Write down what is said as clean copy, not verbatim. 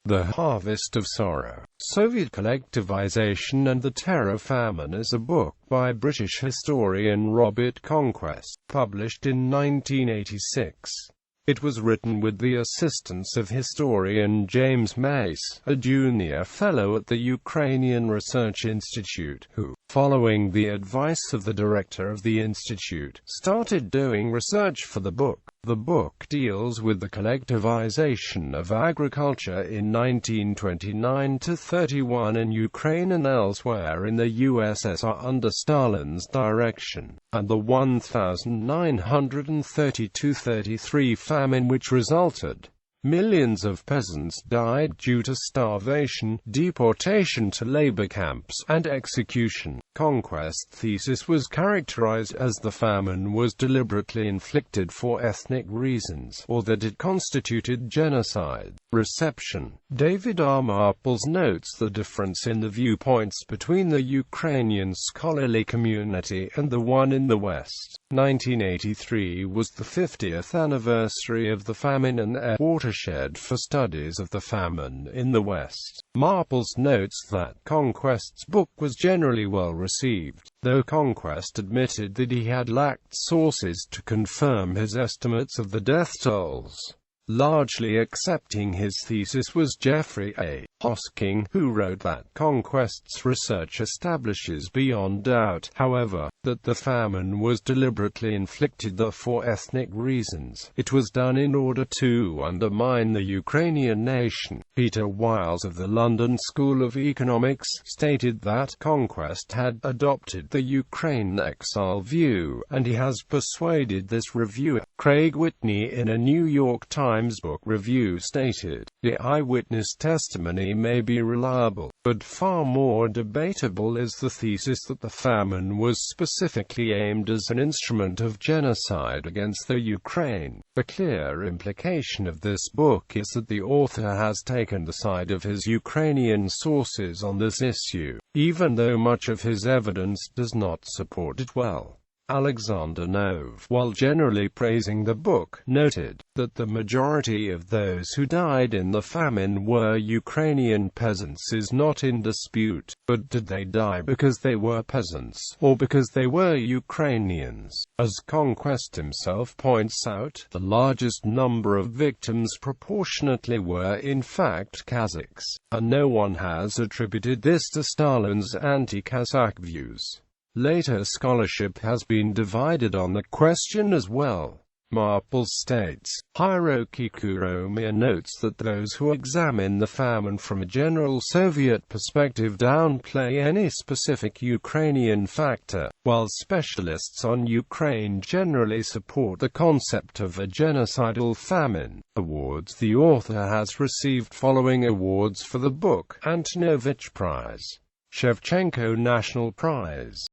The Harvest of Sorrow, Soviet Collectivization and the Terror-famine is a book by British historian Robert Conquest, published in 1986. It was written with the assistance of historian James Mace, a junior fellow at the Ukrainian Research Institute, who, following the advice of the director of the institute, started doing research for the book. The book deals with the collectivization of agriculture in 1929–31 in Ukraine and elsewhere in the USSR under Stalin's direction, and the 1932–33 famine which resulted. Millions of peasants died due to starvation, deportation to labor camps, and execution. Conquest's thesis was characterized as the famine was deliberately inflicted for ethnic reasons, or that it constituted genocide. Reception. David R. Marples notes the difference in the viewpoints between the Ukrainian scholarly community and the one in the West. 1983 was the 50th anniversary of the famine and a watershed for studies of the famine in the West. Marples notes that Conquest's book was generally well received, though Conquest admitted that he had lacked sources to confirm his estimates of the death tolls. Largely accepting his thesis was Jeffrey A. Hosking, who wrote that Conquest's research establishes beyond doubt, however, that the famine was deliberately inflicted for ethnic reasons. It was done in order to undermine the Ukrainian nation. Peter Wiles of the London School of Economics stated that Conquest had adopted the Ukraine exile view, and he has persuaded this reviewer. Craig Whitney in a New York Times book review stated, "The eyewitness testimony may be reliable, but far more debatable is the thesis that the famine was specifically aimed as an instrument of genocide against the Ukraine." The clear implication of this book is that the author has taken the side of his Ukrainian sources on this issue, even though much of his evidence does not support it well. Alexander Nove, while generally praising the book, noted that the majority of those who died in the famine were Ukrainian peasants is not in dispute, but did they die because they were peasants, or because they were Ukrainians? As Conquest himself points out, the largest number of victims proportionately were in fact Kazakhs, and no one has attributed this to Stalin's anti-Kazakh views. Later scholarship has been divided on the question as well. Marples states, Hiroki Kuromiya notes that those who examine the famine from a general Soviet perspective downplay any specific Ukrainian factor, while specialists on Ukraine generally support the concept of a genocidal famine. Awards the author has received following awards for the book: Antonovich Prize, Shevchenko National Prize,